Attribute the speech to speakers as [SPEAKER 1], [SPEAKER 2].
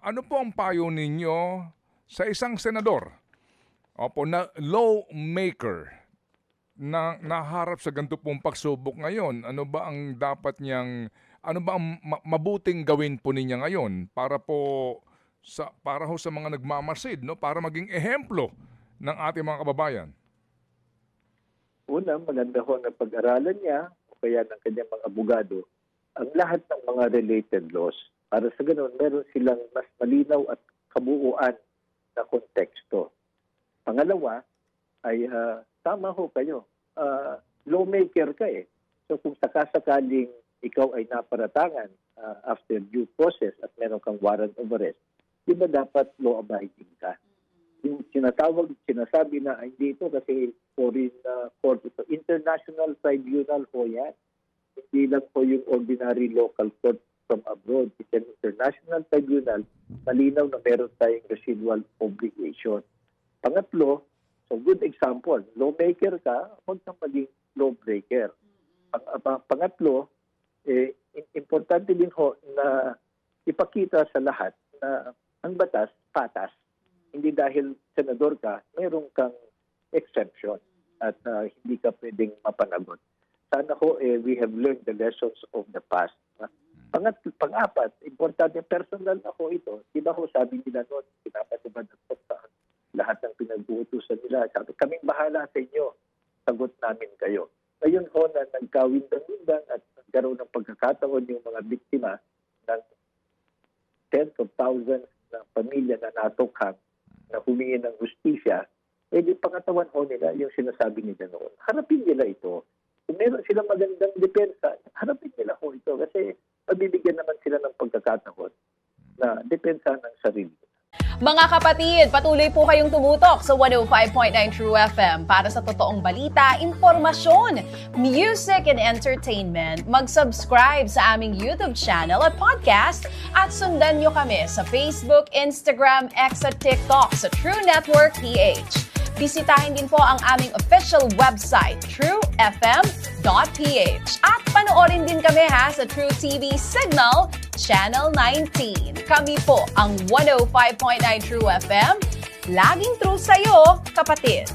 [SPEAKER 1] ano po ang payo ninyo sa isang senador na lawmaker na naharap sa ganito pong pagsubok ngayon? Ano ba ang dapat niyang, ano ba ang mabuting gawin po niya ngayon para sa mga nagmamasid, no? Para maging ehemplo ng ating mga kababayan?
[SPEAKER 2] Una, maganda ho na pag-aralan niya o kaya ng kanyang mga abogado ang lahat ng mga related laws. Para sa ganun, meron silang mas malinaw at kabuuan na konteksto. Pangalawa, ay tama ho kayo. Lawmaker ka eh. So kung sakasakaling ikaw ay naparatangan after due process at meron kang warrant of arrest, di ba dapat law-abiding ka? Yung sinasabi na hindi ito kasi foreign court ito. International tribunal po yan. Hindi lang po yung ordinary local court from abroad. It's an international tribunal. Malinaw na meron tayong residual obligation. Pangatlo, so good example, lawmaker ka, huwag kang maging lawbreaker. Pangatlo, importante din ho na ipakita sa lahat na ang batas, patas. Hindi dahil senador ka, mayroon kang exemption at hindi ka pwedeng mapanagot. Sana ho, we have learned the lessons of the past. Pang-apat, importante, personal na ho ito. Diba ho, sabi nila noon, pinapatubad at sa lahat ng pinag-uutusan nila. Sabi, kaming bahala sa inyo, sagot namin kayo. Ngayon ho na nagkawindang-windang at nagkaroon ng pagkakataon yung mga biktima ng tens of thousands na pamilya na natukhang na humingi ng justisya, di pangatawan ho nila yung sinasabi nila noon. Harapin nila ito. Kung meron silang magandang depensa, harapin nila ho ito kasi mabibigyan naman sila ng pagkakataon na depensa ng sarili.
[SPEAKER 3] Mga kapatid, patuloy po kayong tumutok sa 105.9 True FM para sa totoong balita, impormasyon, music and entertainment. Mag-subscribe sa aming YouTube channel at podcast at sundan nyo kami sa Facebook, Instagram, X at TikTok sa True Network PH. Bisitahin din po ang aming official website, truefm.ph. At panoorin din kami sa True TV Signal, Channel 19. Kami po ang 105.9 True FM. Laging true sa'yo, kapatid.